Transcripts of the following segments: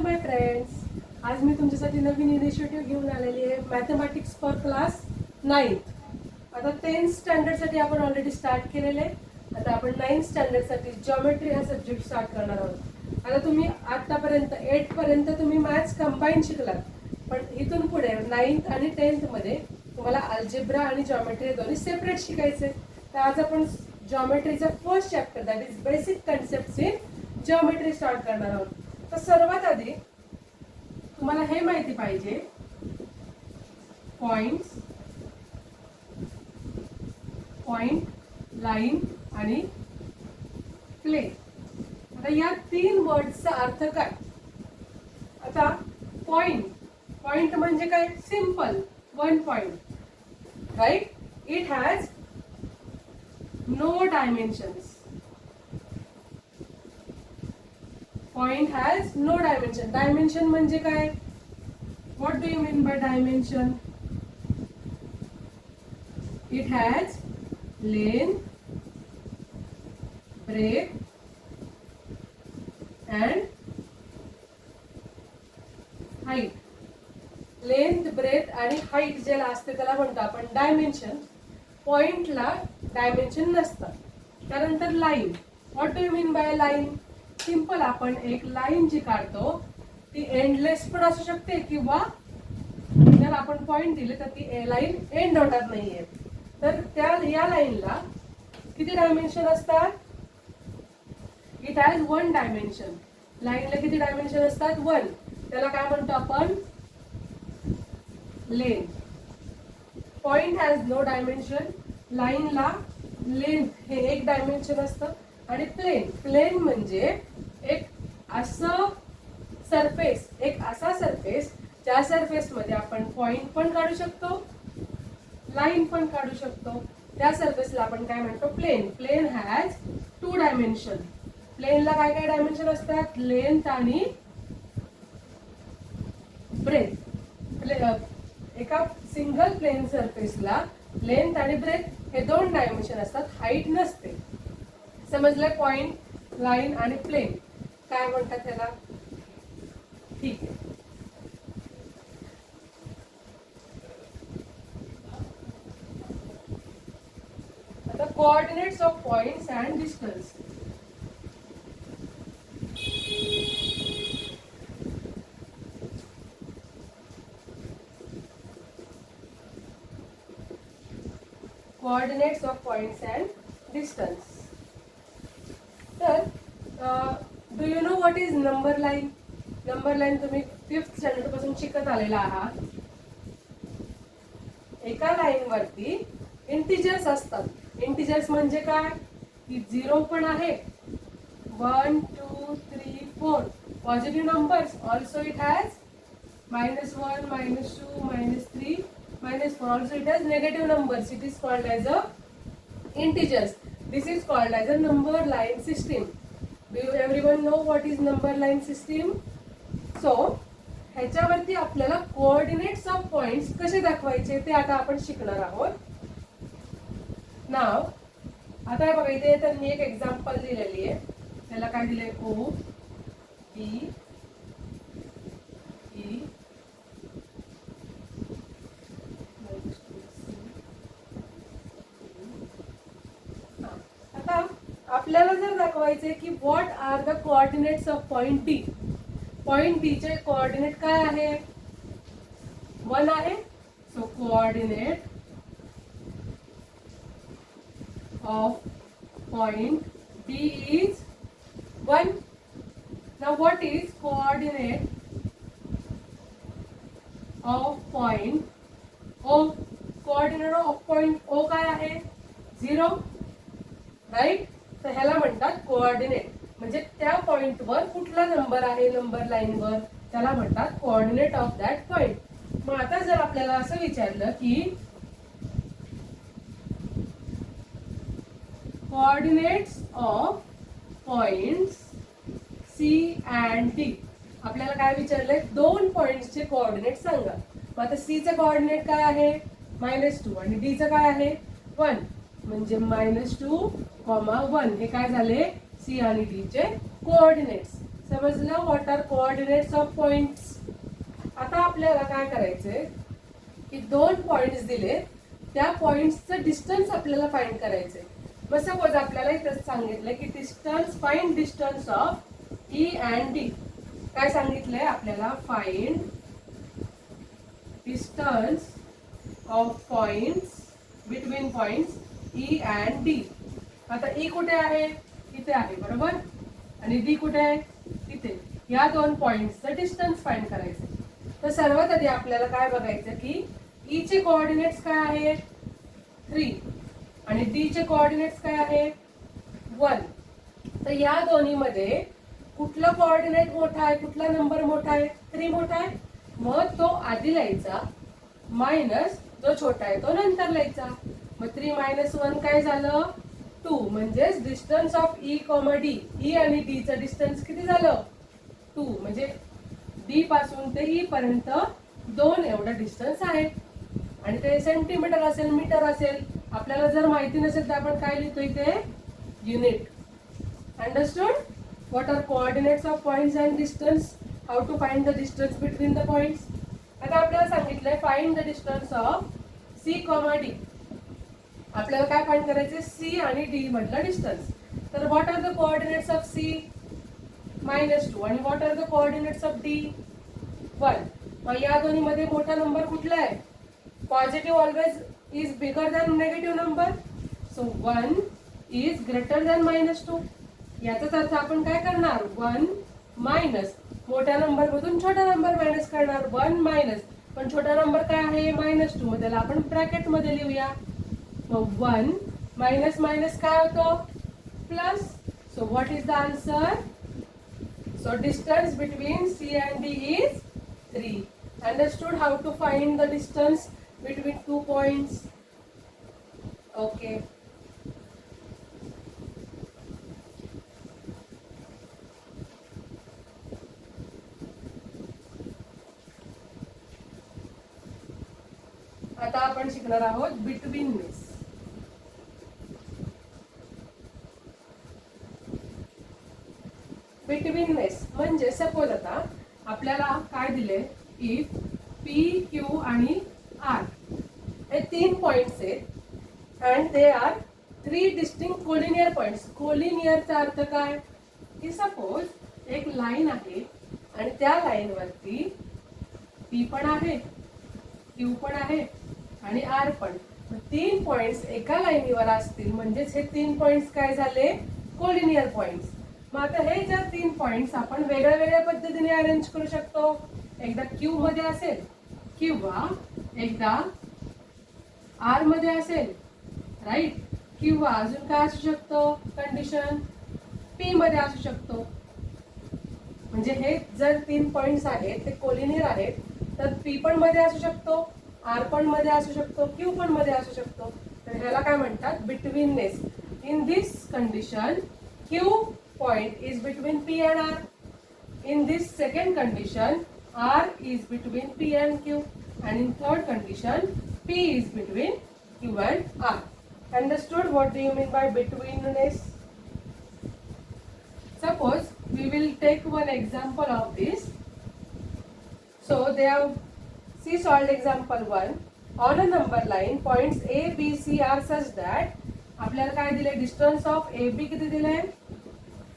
माय friends, आज मी तुमच्यासाठी नवीन initiative घेऊन आलेली आहे मॅथमॅटिक्स फॉर क्लास 9th. आता 10th स्टँडर्डसाठी आपण ऑलरेडी स्टार्ट केलेलं आहे. आता आपण 9th स्टँडर्डसाठी जॉमेट्री हा सब्जेक्ट स्टार्ट करणार आहोत. आता तुम्ही आतापर्यंत 8th पर्यंत तुम्ही मॅथ्स कंबाईन शिकलात, पण इथून पुढे 9th आणि 10th मध्ये तुम्हाला अल्जेब्रा आणि जॉमेट्री दोन्ही सेपरेट शिकायचे. तर आज आपण जॉमेट्रीचा first chapter that is basic concepts in geometry start करणार आहोत. तर सर्वात आधी तुम्हाला हे माहिती पाहिजे पॉइंट, लाईन आणि प्लेन. आता या तीन वर्ड्सचा अर्थ काय? आता पॉइंट म्हणजे काय? Simple one point, right? It has no dimensions. Point has no dimension. Dimension म्हणजे काय? What do you mean by dimension? It has length, breadth and height. Length, breadth आणि height जे असते त्याला म्हणतो आपण डायमेन्शन. पॉइंटला डायमेन्शन नसतं. त्यानंतर line. What do you mean by line? Simple, आपण एक लाईन जी काढतो ती एंडलेस पण असू शकते किंवा जर आपण पॉइंट दिले तर ती लाईन एंड होणार नाहीये. तर या लाईनला किती डायमेन्शन असतात? It has one dimension. लाईनला किती डायमेन्शन असतात? वन. त्याला काय म्हणतो आपण? Length. Point has no dimension. लाईनला लेंथ हे एक डायमेन्शन असतं. आणि प्लेन म्हणजे एक असं सरफेस, एक असा सरफेस ज्या सरफेस मध्ये आपण पॉइंट पण काढू शकतो, लाईन पण काढू शकतो. त्या सरफेसला आपण काय म्हणतो? Plane. Plane has two dimension. प्लेनला काय काय डायमेन्शन असतात? लेंथ आणि ब्रेथ. एका सिंगल प्लेन सरफेसला लेंथ आणि ब्रेथ हे दोन डायमेन्शन असतात, हाईट नसते. समजलं? पॉइंट, लाईन आणि प्लेन काय म्हणतात त्याला? ठीक आहे. आता coordinates of points and distance. Coordinates of points and distance. तर do you know what is number line? Number line तुम्ही 5th स्टँडर्ड पासून शिकत आलेला आहात. एका लाईन वरती इंटिजर्स असतात. इंटिजर्स म्हणजे काय? की 0 पण आहे, 1 2 3 4 positive numbers. Also it has -1 -2 -3 -4. Also it has negative numbers. It is called as a integers. This is called as a number line system. Do you everyone know what is number line system? So, ह्याच्यावरती आपल्याला coordinates of points कसे दाखवायचे ते आता आपण शिकणार आहोत. Now, आता बघा इथे त्यांनी एक एक्झाम्पल दिलेली आहे. त्याला काय दिले? O, B, E, आपल्याला जर दाखवायचे की what are the coordinates of point D. Point D चे कोऑर्डिनेट काय आहे? 1 आहे. So coordinate of point D is 1. Now what is coordinate of point O? Coordinate of point O काय आहे? 0, राईट? तर ह्याला म्हणतात कोऑर्डिनेट. म्हणजे त्या पॉइंटवर कुठला नंबर आहे नंबर लाईनवर त्याला म्हणतात कोऑर्डिनेट ऑफ दॅट पॉइंट. मग आता जर आपल्याला असं विचारलं की coordinates of points C and D, आपल्याला काय विचारलंय? दोन पॉइंट्सचे कोऑर्डिनेट सांगा. मग आता सी चे कोऑर्डिनेट काय आहे? -2 आणि डी चं काय आहे? 1. म्हणजे -2, 1 हे काय झाले? सी आणि डी चे कोऑर्डिनेट्स. समजलं? What are coordinates of points. आता आपल्याला काय करायचंय की 2 पॉइंट्स दिले, त्या पॉइंट्सचं डिस्टन्स आपल्याला फाइंड करायचंय. मग सपोज आपल्याला इथं सांगितलंय की distance, find distance of E and D. काय सांगितलंय आपल्याला? Find distance of points, between points E and D. आता ई कुठे आहे? इथे आहे, बरोबर. आणि डी कुठे आहे? इथे. या 2 पॉइंट्सचं डिस्टन्स फाइंड करायचं. तर सर्वात आधी आपल्याला काय बघायचं की ई चे कोऑर्डिनेट्स काय आहेत? 3 आणि डी चे कोऑर्डिनेट्स काय आहेत? 1. तर या दोन्हीमध्ये कुठला कोऑर्डिनेट मोठा आहे, कुठला नंबर मोठा आहे? 3 मोठा आहे. मग तो आधी लिहायचा, मायनस जो छोटा आहे तो नंतर लिहायचा. मग 3 - 1 काय झालं? 2. म्हणजेच distance of E comma D, E आणि डी चं डिस्टन्स किती झालं? 2. म्हणजे डी पासून ते ई पर्यंत 2 एवढं डिस्टन्स आहे. आणि ते सेंटीमीटर असेल, मीटर असेल. आपल्याला जर माहिती नसेल तर आपण काय लिहितो इथे? Unit. Understood? What are coordinates of points and distance, how to find the distance between the points. आता आपल्याला सांगितलंय find the distance of C comma D. आपल्याला काय फाइंड करायचे? सी आणि डी मधलं डिस्टन्स. तर what are the coordinates of C? -2. आणि what are the coordinates of D? 1. मग या दोन्ही मध्ये मोठा नंबर कुठला आहे? Positive always is bigger than negative number. So 1 is greater than -2. याचाच अर्थ आपण काय करणार? 1 मायनस मोठ्या नंबर मधून छोटा नंबर मायनस करणार. 1 मायनस, पण छोटा नंबर काय आहे? -2. मग त्याला आपण ब्रॅकेट मध्ये लिहूया. मग 1 मायनस मायनस काय होतं? Plus. So what is the answer? So distance between C and D is 3. Understood how to find the distance between 2 points? Okay. आता आपण शिकणार आहोत बिटवीननेस. बिटवीननेस म्हणजे सपोज आता आपल्याला काय दिले? इफ पी, क्यू आणि आर हे 3 पॉइंट्स आहेत and they are 3 distinct collinear points. कोलिनियरचा अर्थ काय? की सपोज एक लाईन आहे आणि त्या लाईन वरती पी पण आहे, क्यू पण आहे आणि आर पण. 3 पॉइंट्स एका लाईनीवर असतील म्हणजेच हे 3 पॉइंट्स काय झाले? Collinear points. मग आता हे जर 3 पॉइंट्स आपण वेगळ्या वेगळ्या पद्धतीने अरेंज करू शकतो. एकदा क्यू मध्ये असेल किंवा एकदा आर मध्ये असेल, राईट. किंवा अजून काय असू शकतो? कंडिशन पी मध्ये असू शकतो. म्हणजे हे जर 3 पॉइंट्स आहेत ते कोलिनियर आहेत तर पी पण मध्ये असू शकतो, आर पण मध्ये असू शकतो, क्यू पण मध्ये असू शकतो. तर ह्याला काय म्हणतात? Betweenness. In this condition Q point is between P and R. In this second condition, R is between P and Q, and in third condition, P is between Q and R. Understood? What do you mean by betweenness? Suppose we will take one example of this. So they have, see solved example 1. On a number line, points A, B, C are such that आपल्याला काय दिले? Distance of A बी किती दिले?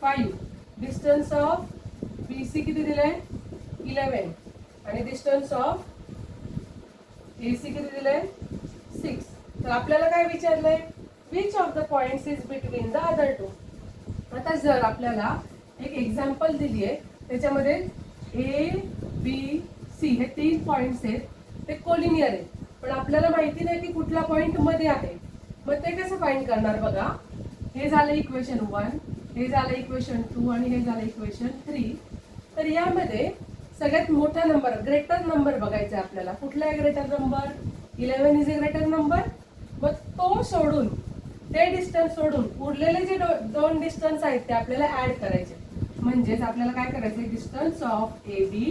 5. Distance of B C किती दिले? 11. आणि distance of A C किती दिले? 6. तर आपल्याला काय विचारलंय? Which of the points is between the other 2. आता जर आपल्याला एक एक्झाम्पल दिली आहे त्याच्यामध्ये ए बी सी हे 3 पॉइंट्स आहेत, ते कोलिनियर आहेत, पण आपल्याला माहिती नाही की कुठला पॉइंट मध्ये आहे. मग ते कसं फाइंड करणार? बघा, हे झालं इक्वेशन 1, हे झालं इक्वेशन 2 आणि हे झालं इक्वेशन 3. तर यामध्ये सगळ्यात मोठा नंबर, ग्रेटर नंबर बघायचा आपल्याला. कुठला आहे greater number? 11 is a greater number. मग तो सोडून, ते डिस्टन्स सोडून उरलेले जे 2 डिस्टन्स आहेत ते आपल्याला ऍड करायचे. म्हणजेच आपल्याला काय करायचं? Distance of A B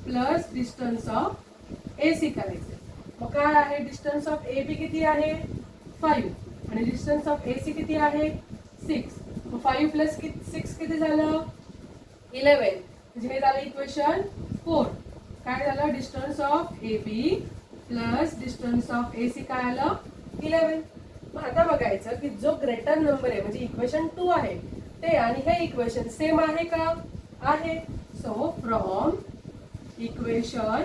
plus distance of A C करायचे. मग काय आहे? डिस्टन्स ऑफ ए बी किती आहे? 5 आणि डिस्टन्स ऑफ ए सी किती आहे? 6. 5 प्लस 6 किती झालं? 11 म्हणजे हे झालं इक्वेशन 4. काय झालं, distance of A B plus distance of A C काय आलं 11. मग आता बघायचं की जो ग्रेटर नंबर आहे म्हणजे इक्वेशन 2 आहे ते आणि हे इक्वेशन सेम आहे का, आहे. So from equation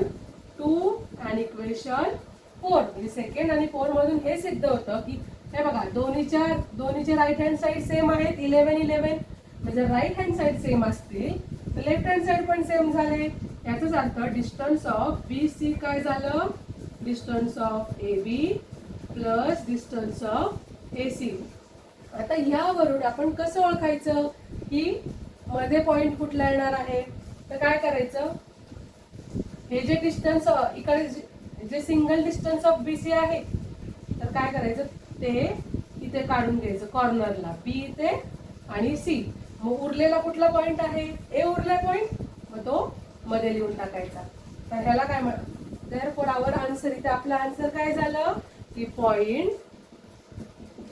2 and equation 4 म्हणजे सेकंड आणि 4 मधून हे सिद्ध होतं की हे बघा दोन्हीचे राईट हँड साईड सेम आहेत 11 म्हणजे राईट हँड साईड सेम असतील तर लेफ्ट हँड साईड पण सेम झाले. याचाच अर्थ डिस्टन्स ऑफ बी सी काय झालं, distance of A B plus distance of A C. आता यावरून आपण कसं ओळखायचं की मध्ये पॉइंट कुठला येणार आहे, तर काय करायचं, हे जे डिस्टन्स इकडे जे single distance of B C आहे तर काय करायचं ते इथे काढून घ्यायचं कॉर्नरला बी इथे आणि सी. मग उरलेला कुठला पॉइंट आहे, ए उरला पॉइंट, मग तो मध्ये लिहून टाकायचा. तर ह्याला काय देअरफॉर आवर आन्सर, इथे आपला आन्सर काय झालं की point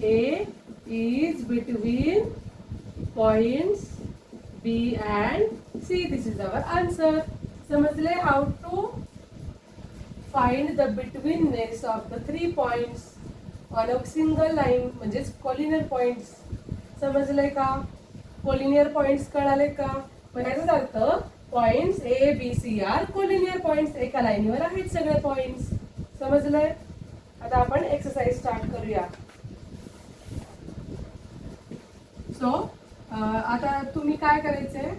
A is between points B and C. This is our answer. समजले how to find the betweenness of the 3 points on a single line म्हणजेच कॉलिनियर पॉइंट्स. समजले का, कॉलिनियर पॉइंट्स कळाले का. पण याचाच अर्थ points A B C are collinear points, एका लाईनीवर आहेत सगळे पॉइंट्स. समजले. आता आपण एक्सरसाइज स्टार्ट करूया. सो आता तुम्ही काय करायचंय,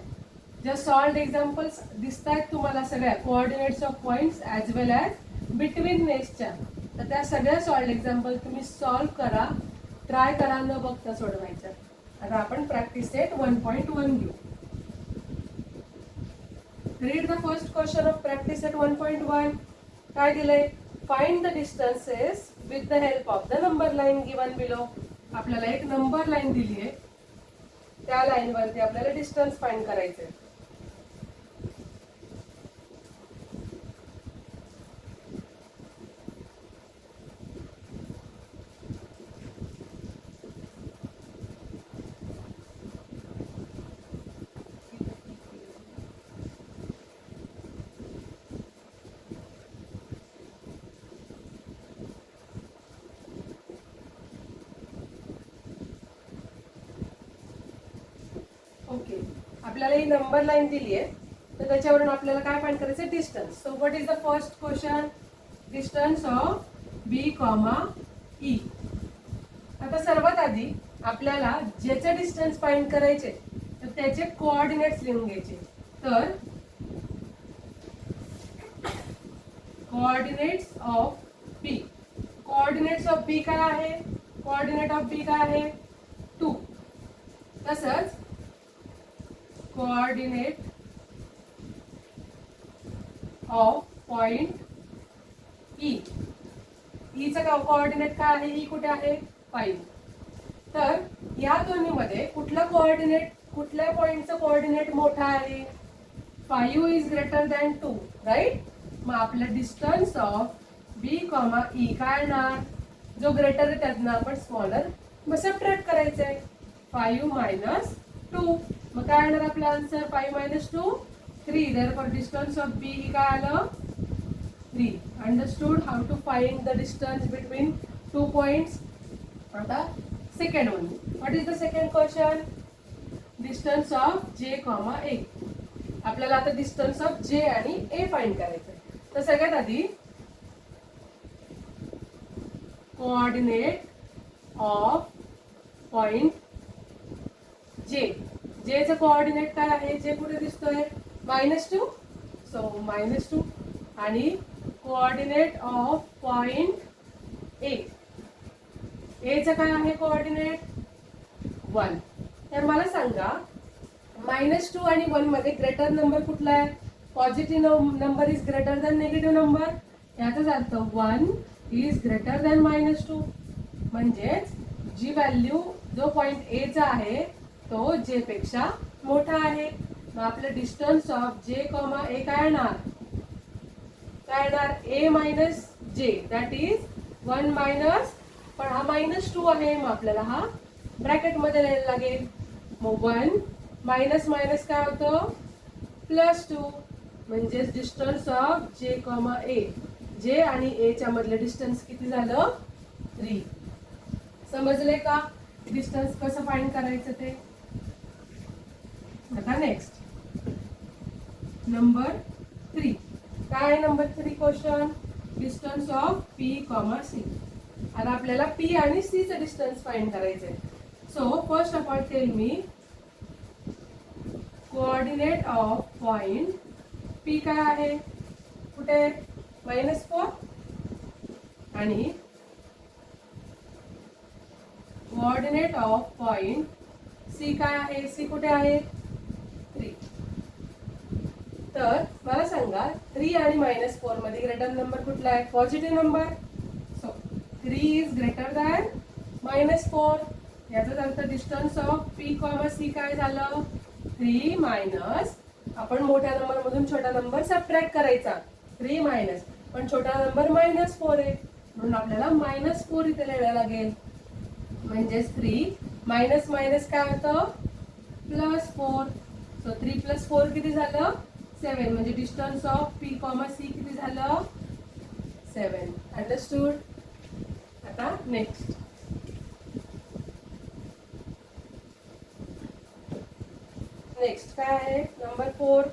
ज्या सॉल्व्ड एक्झाम्पल्स दिसत आहेत तुम्हाला सगळ्या coordinates of points as well as बिटवीन नेसच्या, तर त्या सगळ्या सॉल्व्ड एक्झाम्पल तुम्ही सॉल्व्ह करा, ट्राय करा, न बघता सोडवायच्या. आता आपण प्रॅक्टिस सेट 1.1 घेऊ. Read the first question of practice set 1.1. काय दिलंय, find the distances with the help of the number line given below. आपल्याला एक नंबर लाईन दिली आहे, त्या लाईन वरती आपल्याला डिस्टन्स फाइंड करायचे. ओके, आपल्याला ही नंबर लाईन दिली आहे तर त्याच्यावरून आपल्याला काय फाइंड करायचं, distance. So what is the first question, distance of B comma E. आता सर्वात आधी आपल्याला ज्याचे डिस्टन्स फाइंड करायचे तर त्याचे कोऑर्डिनेट्स लिहून घ्यायचे. तर coordinates of B, coordinates of B काय आहे, कोऑर्डिनेट ऑफ बी काय आहे 2. तसंच कोऑर्डिनेट ऑफ पॉइंट ई, ईचा कोऑर्डिनेट काय आहे, ई कुठे आहे 5. तर या दोन्हीमध्ये कुठला कोऑर्डिनेट, कुठल्या पॉइंटचा कोऑर्डिनेट मोठा आहे, 5 इज ग्रेटर दॅन 2, राईट. मग आपलं distance of B comma E काय येणार, जो ग्रेटर आहे त्यातनं आपण स्मॉलर मग सबट्रॅक्ट करायचंय, 5 मायनस 2. मग काय येणार आपला answer, 5 minus 2 3. Therefore distance of B काय आलं 3. Understood how to find the distance between 2 points. आता second one, what is the second question, distance of J comma A. आपल्याला आता डिस्टन्स ऑफ जे आणि ए फाइंड करायचं. तर सगळ्यात आधी कोऑर्डिनेट ऑफ पॉइंट जे, जेचं कोऑर्डिनेट काय आहे, जे कुठे दिसतोय -2, सो -2. आणि कोऑर्डिनेट ऑफ पॉइंट ए, एचं काय आहे कोऑर्डिनेट 1. तर मला सांगा -2 आणि 1 मध्ये ग्रेटर नंबर कुठला आहे, positive number is greater than negative number. याचाच अर्थ 1 इज ग्रेटर दॅन -2. म्हणजेच जी व्हॅल्यू, जो पॉइंट ए चा आहे तो जे पेक्षा मोठा आहे. मग आपलं डिस्टन्स ऑफ जे कॉमा ए काय येणार, काय येणार ए मायनस जे, दॅट इज 1 मायनस, पण हा -2 आहे मग आपल्याला हा ब्रॅकेट मध्ये लिहायला लागेल. मग 1 मायनस मायनस काय होतं प्लस 2 म्हणजेच डिस्टन्स ऑफ जे कॉमा ए, जे आणि ए च्या मधले डिस्टन्स किती झालं 3. समजले का डिस्टन्स कसं फाइंड करायचं ते. आता नेक्स्ट नंबर 3. काय number 3 question, distance of P comma C. आता आपल्याला पी आणि सी चं डिस्टन्स फाइंड करायचंय. So first of all tell me coordinate of point P काय आहे, कुठे -4 आणि कोऑर्डिनेट ऑफ पॉइंट सी काय आहे, सी कुठे आहे 3. तर मला सांगा 3 आणि -4 मध्ये ग्रेटर नंबर कुठला आहे, positive number. So 3 is greater than -4. याचाच अर्थ distance of P comma C काय झालं 3 मायनस, आपण मोठ्या नंबर मधून छोटा नंबर सबट्रॅक्ट करायचा 3 मायनस, पण छोटा नंबर -4 आहे म्हणून आपल्याला -4 इथे लिहायला लागेल. म्हणजेच 3 मायनस मायनस काय होतं +4. सो 3 + 4 किती झालं 7. म्हणजे distance of P comma C किती झालं 7. अंडरस्टूड. आता नेक्स्ट काय आहे number 4,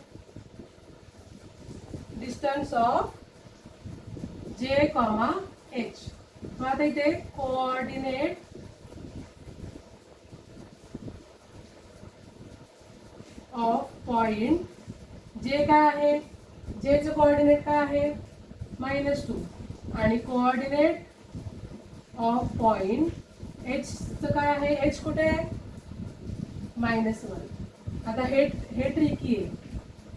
distance of J comma H. मग आता इथे कोऑर्डिनेट ऑफ पॉइंट जे काय आहे, जे चं कोऑर्डिनेट काय आहे -2 आणि कोऑर्डिनेट ऑफ पॉइंट एच चं काय आहे, एच कुठे आहे -1. आता हे ट्रिकी आहे.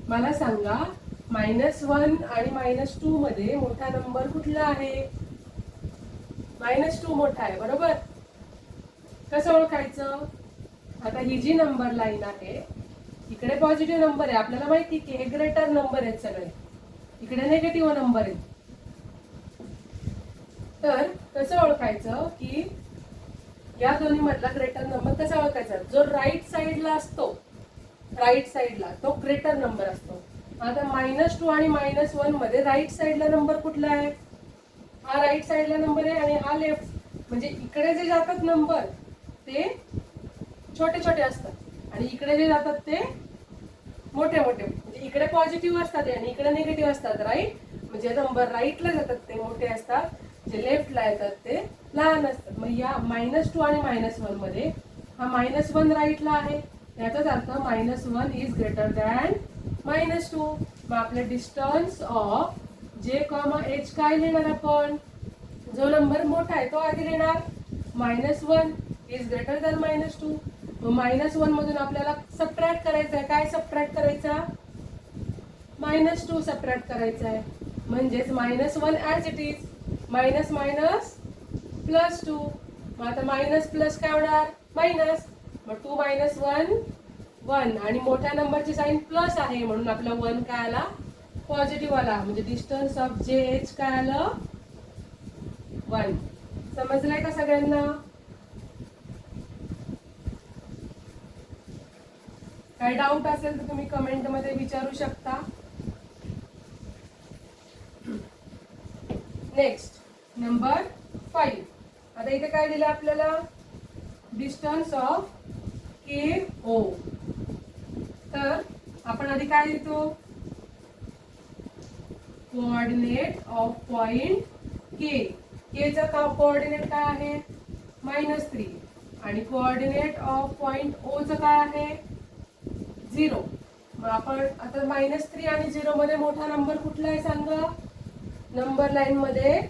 मला सांगा -1 आणि -2 मध्ये मोठा नंबर कुठला आहे, -2 मोठा आहे बरोबर. कसं ओळखायचं, आता ही जी नंबर लाईन आहे इकडे पॉझिटिव्ह नंबर आहे, आपल्याला माहिती की हे ग्रेटर नंबर आहेत सगळे, इकडे निगेटिव्ह नंबर आहेत. तर कसं ओळखायचं की या दोन्ही मधला ग्रेटर नंबर कसा ओळखायचा, जो राईट साइडला असतो, राईट साइडला तो ग्रेटर नंबर असतो. आता -2 आणि -1 मध्ये राईट साइडला नंबर कुठला आहे, हा राईट साइडला नंबर आहे आणि हा लेफ्ट. म्हणजे इकडे जे जातात नंबर ते छोटे छोटे असतात आणि इकडे जे जातात ते मोठे मोठे. म्हणजे इकडे पॉझिटिव्ह असतात आणि इकडे निगेटिव्ह असतात, राईट. म्हणजे नंबर राईटला जातात ते मोठे असतात, जे लेफ्टला येतात ते लहान असतात. मग या -2 आणि -1 मध्ये हा -1 राईटला आहे, याचाच अर्थ -1 इज ग्रेटर दॅन -2. मग आपले distance of J comma H काय लिहिणार आपण, जो नंबर मोठा आहे तो आधी लिहिणार. -1 इज ग्रेटर दॅन -2. मग -1 मधून आपल्याला सबट्रॅक्ट करायचं आहे, काय सबट्रॅक्ट करायचा -2 सबट्रॅक्ट करायचा आहे. म्हणजेच -1 as it is, minus minus +2. मग आता मायनस प्लस काय होणार मायनस. मग 2 - 1 1 आणि मोठ्या नंबरची साइन प्लस आहे म्हणून आपला 1 काय आला पॉझिटिव्ह आला. म्हणजे डिस्टन्स ऑफ जे एच काय आलं 1. समजलंय का सगळ्यांना. काही डाऊट असेल तर तुम्ही कमेंट मध्ये विचारू शकता. Next number 5. आता इथे काय दिलं आपल्याला डिस्टन्स ऑफ के ओ. तर आपण आधी काय लिहितो कोऑर्डिनेट ऑफ पॉइंट के. के चा कोऑर्डिनेट काय आहे -3 आणि कोऑर्डिनेट ऑफ पॉइंट ओ चं काय आहे 0. मग आपण आता -3 आणि 0 मध्ये मोठा नंबर कुठला आहे सांगा. नंबर लाईन मध्ये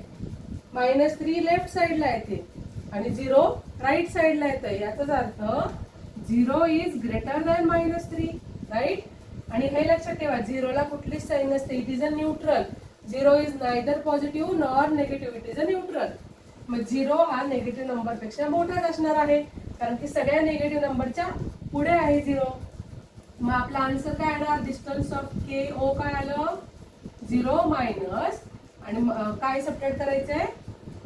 -3 लेफ्ट साइडला येते आणि 0 राईट साइडला येते. याचाच अर्थ 0 इज ग्रेटर दॅन -3 राईट. आणि हे लक्षात ठेवा 0 ला कुठलीच साइन नसते. It is a neutral. 0 is neither positive nor negative. It is a neutral. मग 0 हा नेगेटिव्ह नंबर पेक्षा मोठाच असणार आहे कारण की सगळ्या नेगेटिव्ह नंबरच्या पुढे आहे 0. मग आपला आन्सर काय येणार डिस्टन्स ऑफ के ओ काय आलं 0 मायनस आणि काय सबट्रॅक्ट करायचंय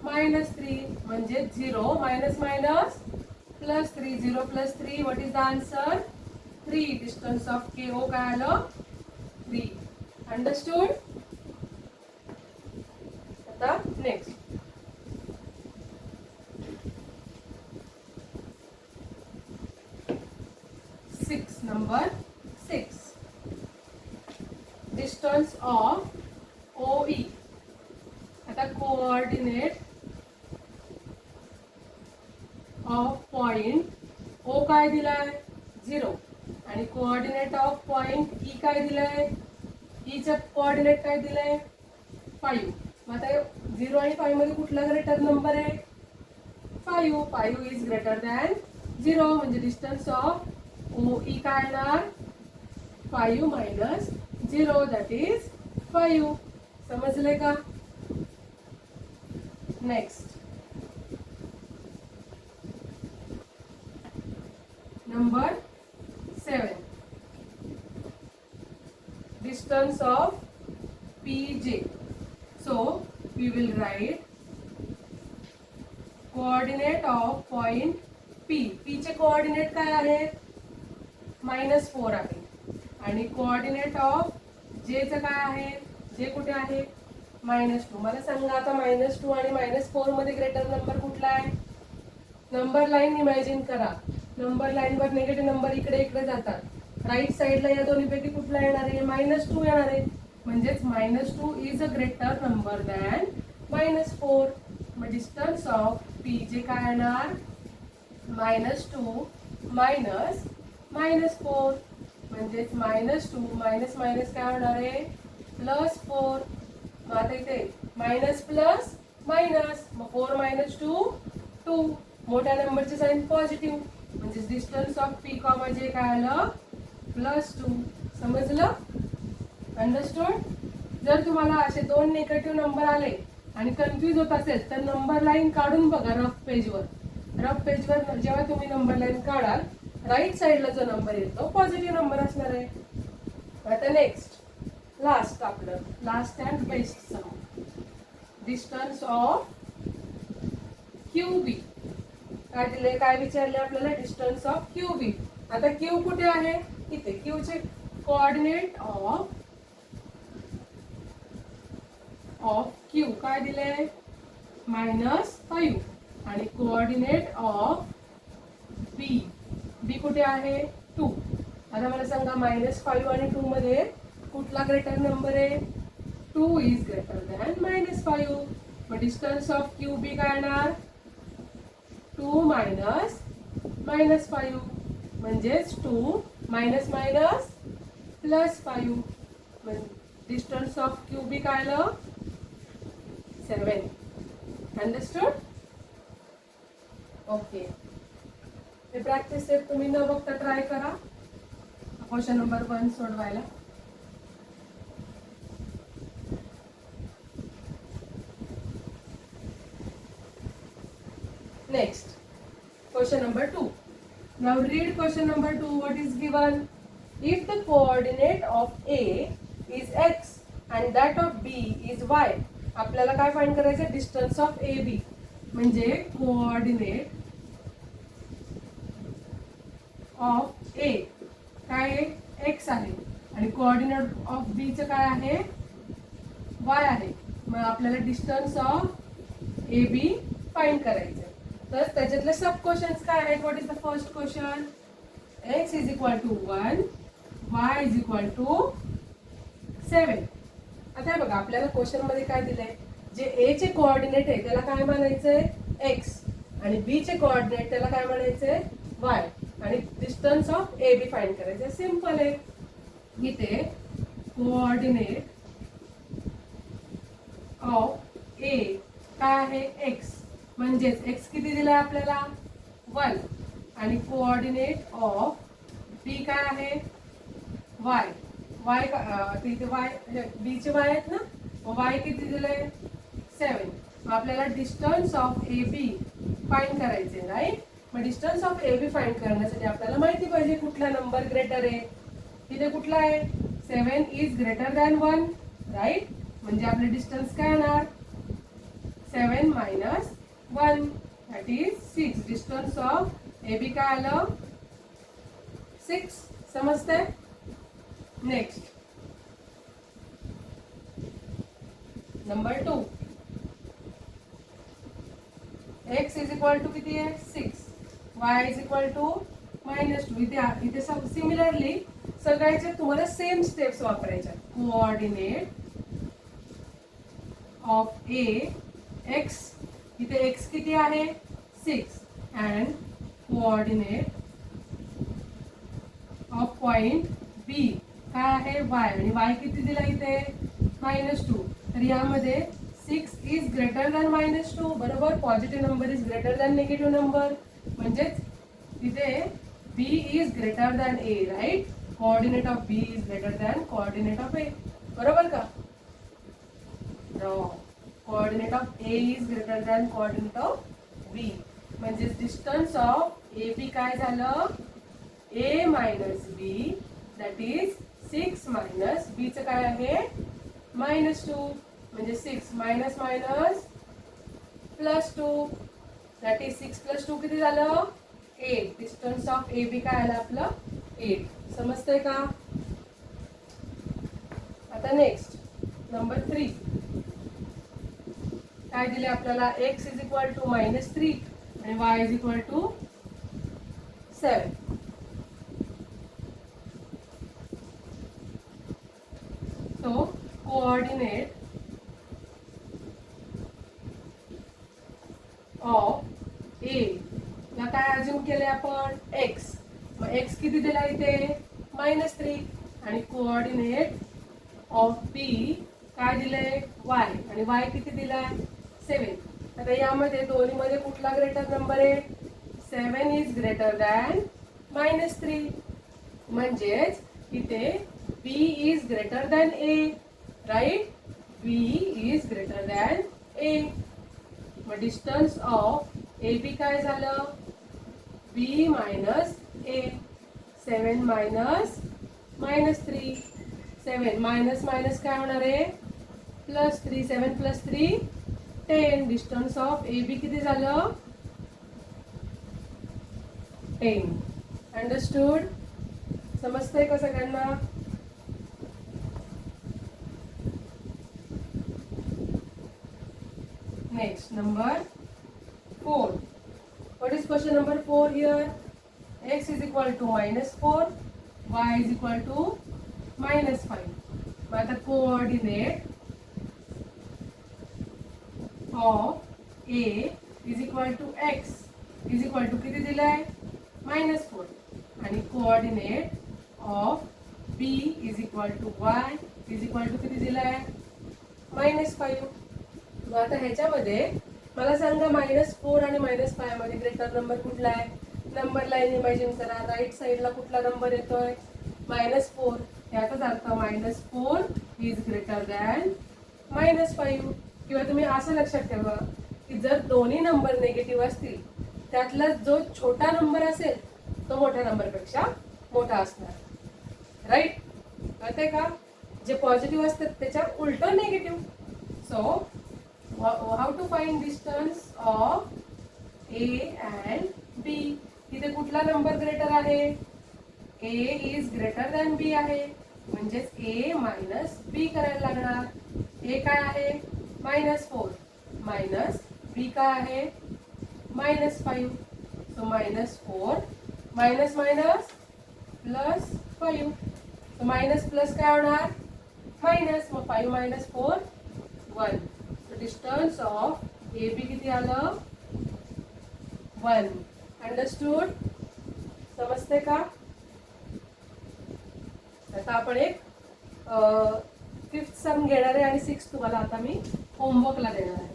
-3. म्हणजे 0 minus minus +3. 0 + 3 what is the answer 3. Distance of K O काय आलं 3. अंडरस्टूड? आता next. 6. Number 6. Distance of OE. आता कोऑर्डिनेट ऑफ पॉइंट O काय दिलाय 0 आणि कोऑर्डिनेट ऑफ पॉइंट E काय दिलाय, E चा कोऑर्डिनेट काय दिलाय 5. मग आता 0 आणि 5 मध्ये कुठला ग्रेटर नंबर आहे 5. 5 इज ग्रेटर दॅन 0 म्हणजे डिस्टन्स ऑफ OE काय येणार 5 मायनस 0 दॅट इज 5. समजले का? Next. Number 7. Distance of PJ. So we will write coordinate of point P. P चे coordinate काय आहेत -4 आहे आणि coordinate of J चं काय आहे, J कुठे आहे -2. मला सांगा आता -2 आणि -4 मध्ये ग्रेटर नंबर कुठला आहे? नंबर लाईन इमॅजिन करा. नंबर लाईन वर निगेटिव्ह नंबर इकडे इकडे जातात. राईट साइडला या दोन्हीपैकी कुठला येणार आहे -2 येणार आहे. म्हणजेच -2 is a greater number than -4. मग डिस्टन्स ऑफ PJ काय येणार -2 मायनस -4 म्हणजेच -2 मायनस मायनस काय होणार आहे +4. मग आता इथे मायनस प्लस मायनस मग 4 - 2 2. मोठ्या नंबरचे साइन पॉझिटिव्ह म्हणजे डिस्टन्स ऑफ P, J काय आलं +2. समजलं? अंडरस्टूड? जर तुम्हाला असे दोन निगेटिव्ह नंबर आले आणि कन्फ्यूज होत असेल तर नंबर लाईन काढून बघा रफ पेजवर. रफ पेजवर जेव्हा तुम्ही नंबर लाईन काढाल राईट साइडला जो नंबर येतो पॉझिटिव्ह नंबर असणार आहे. आता नेक्स्ट लास्ट आपलं last and best sum. Distance of QB काय दिले, काय विचारले आपल्याला डिस्टन्स ऑफ QB. आता Q कुठे आहे इथे. Q चे कोऑर्डिनेट ऑफ Q काय दिले -5 आणि कोऑर्डिनेट ऑफ B कुठे आहे 2. आता मला सांगा -5 आणि 2 मध्ये कुठला ग्रेटर नंबर आहे 2 इज ग्रेटर दॅन -5. मग डिस्टन्स ऑफ QB काय येणार 2 मायनस -5 म्हणजेच 2 minus minus +5. Distance of QB काय आलं 7. अंडरस्टूड? ओके. हे प्रॅक्टिस सेट तुम्ही न बघता ट्राय करा क्वेश्चन नंबर 1 सोडवायला. Next, question number 2. Now read question number 2. What is given? If the coordinate of A is x and that of B is y. आपल्याला काय फाइंड करायचं distance of AB. म्हणजे coordinate of A काय आहे x आहे आणि coordinate of B चं काय आहे y आहे. मग आपल्याला डिस्टन्स ऑफ AB फाइंड करायचं. तर त्याच्यातले सब क्वेश्चन्स काय आहेत. What is the first question? x is equal to 1, y is equal to 7. आता हे बघा आपल्याला क्वेश्चन मध्ये काय दिलंय जे A चे कोऑर्डिनेट आहे त्याला काय म्हणायचंय x आणि B चे कोऑर्डिनेट त्याला काय म्हणायचंय y आणि डिस्टन्स ऑफ AB फाइंड करायचं. सिंपल आहे. इथे कोऑर्डिनेट ऑफ A काय आहे x म्हणजेच x किती दिलाय आपल्याला 1 आणि कोऑर्डिनेट ऑफ B काय आहे y. तिथे y B चे y आहेत ना y किती दिलंय 7. मग आपल्याला डिस्टन्स ऑफ AB फाइंड करायचे राईट. मग डिस्टन्स ऑफ AB फाइंड करण्यासाठी आपल्याला माहिती पाहिजे कुठला नंबर ग्रेटर आहे. तिथे कुठला आहे 7 इज ग्रेटर दॅन 1 राईट. म्हणजे आपले डिस्टन्स काय येणार 7 minus 1 that is 6. Distance of AB काय आलं 6. समजतंय? Next number 2, x is equal to किती आहे 6, y इज इक्वल टू -2. इथे सिमिलरली सगळ्याचे तुम्हाला सेम स्टेप्स वापरायच्या. कोऑर्डिनेट ऑफ ए एक्स, इथे एक्स किती आहे 6 अँड कोऑर्डिनेट ऑफ पॉइंट बी काय आहे वाय, आणि वाय किती दिला इथे -2. तर यामध्ये 6 इज ग्रेटर दॅन -2. बरोबर, positive number is greater than negative number, म्हणजेच तिथे B is greater than A. Right, coordinate of B is greater than coordinate of A. बरोबर का? Wrong. Coordinate of A is greater than coordinate of B. म्हणजे distance of A B काय झालं a minus B, that is 6 minus B चं काय आहे -2. म्हणजे 6 minus minus +2, that is 6 + 2 किती झालं 8. डिस्टन्स ऑफ ए बी काय आलं आपलं 8. समजतंय का? आता नेक्स्ट नंबर 3 काय दिले आपल्याला, x इज इक्वल टू -3 आणि y इज इक्वल टू 7. तो कोऑर्डिनेट ऑफ ए ला काय अज्युम केले आपण x. मग x किती दिला इथे -3 आणि कोऑर्डिनेट ऑफ b काय दिलंय y, आणि y किती दिलाय 7. आता यामध्ये दोन्ही मध्ये कुठला ग्रेटर नंबर आहे 7 इज ग्रेटर दॅन -3. म्हणजेच इथे b is greater than a. Right, b is greater than a. मग डिस्टन्स ऑफ ए बी काय झालं b minus a. 7 minus -3, 7 minus minus काय होणार आहे +3. 7 + 3 10. डिस्टन्स ऑफ ए बी किती झालं 10. अंडरस्टूड? समजतंय का सगळ्यांना? Next number 4. What is question number 4 here? X is equal to -4, y is equal to -5. मग आता coordinate of A is equal to x is equal to किती दिलाय -4 आणि coordinate of B is equal to y is equal to किती दिलाय -5. मग आता ह्याच्यामध्ये मला सांगा -4 आणि -5 मध्ये ग्रेटर नंबर कुठला आहे. नंबर लाईन इमॅजिन करा. राईट साईडला कुठला नंबर येतोय -4. याचाच अर्थ -4 इज ग्रेटर दॅन -5. किंवा तुम्ही असं लक्षात ठेवा की जर दोन्ही नंबर निगेटिव्ह असतील त्यातला जो छोटा नंबर असेल तो मोठ्या नंबरपेक्षा मोठा असणार. राईट, कळतंय का? जे पॉझिटिव्ह असतात त्याच्या उलट negative. So how to find distance of A and B. इथे कुठला नंबर ग्रेटर आहे A is greater than B आहे, म्हणजेच ए मायनस बी करायला लागणार. ए काय आहे -4 मायनस बी काय आहे -5. So -4 minus minus +5. So minus plus काय होणार मायनस. मग 5 - 4 1. डिस्टन्स ऑफ ए बी किती आलं 1. अंडरस्टूड? समजते का? आता आपण एक 5th सम घेणार आहे आणि 6th तुम्हाला आता मी होमवर्कला देणार आहे.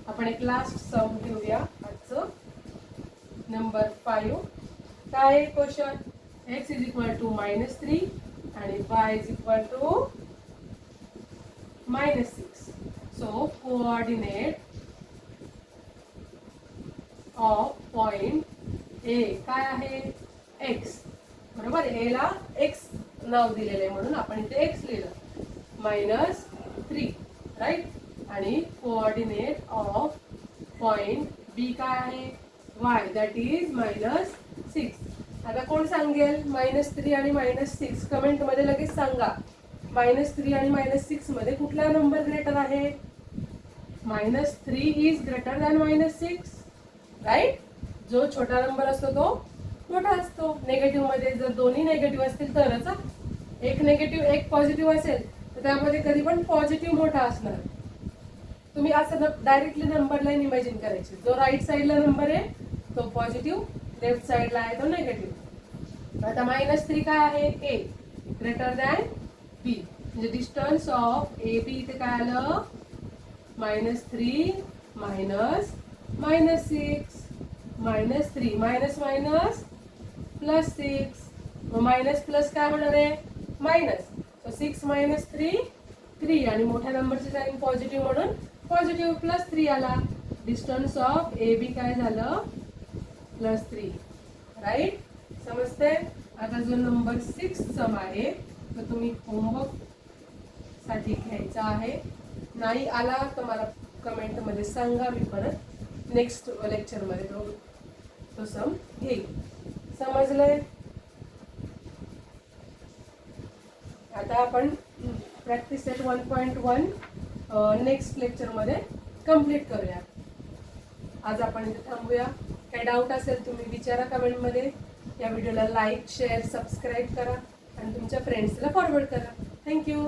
आपण एक लास्ट सम घेऊया आजचं. नंबर 5 काय question, x is equal to -3 आणि y is equal to -6. So coordinate of point A काय आहे x. बरोबर, ए ला x नाव दिलेलं आहे म्हणून आपण इथे x लिहिलं -3. राईट, आणि कोऑर्डिनेट ऑफ पॉइंट बी काय आहे y, दॅट इज -6. आता कोण सांगेल -3 आणि -6 कमेंट मध्ये लगेच सांगा. -3 आणि -6 मध्ये कुठला नंबर ग्रेटर आहे? -3 इज ग्रेटर दॅन -6, राईट. जो छोटा नंबर असतो तो मोठा असतो. निगेटिव्ह मध्ये जर दोन्ही निगेटिव्ह असतील तरच, एक निगेटिव्ह एक पॉझिटिव्ह असेल तर त्यामध्ये कधी पण पॉझिटिव्ह मोठा असणार. तुम्ही असं डायरेक्टली नंबर लाईन इमॅजिन करायची. जो राईट साईडला नंबर आहे तो पॉझिटिव्ह, लेफ्ट साईडला आहे तो निगेटिव्ह. आता -3 काय आहे? ए ग्रेटर दॅन बी, म्हणजे डिस्टन्स ऑफ ए बी इथे काय आलं? -3 minus -6, -3 minus minus +6, minus plus काय होणार आहे? मायनस. सो 6 - 3 3, आणि मोठ्या नंबरचे साईन पॉझिटिव्ह म्हणून पॉझिटिव्ह +3 आला. डिस्टन्स ऑफ ए बी काय झालं? +3, राईट. समजते? आता जो नंबर 6 सम आहे तो तुम्ही होमवर्क साठी घ्यायचा आहे. नाही आला तर मला कमेंट मध्ये सांगा, मी परत नेक्स्ट लेक्चर मध्ये तो सम घेईल. समजलंय? आता आपण प्रॅक्टिस सेट 1.1 नेक्स्ट लेक्चर मध्ये कंप्लीट करूया. आज आपण इथे थांबूया. काही डाऊट असेल तुम्ही विचारा कमेंट मध्ये. या व्हिडिओला लाईक, शेअर, सबस्क्राईब करा आणि तुमच्या फ्रेंड्सला फॉरवर्ड करा. थँक्यू.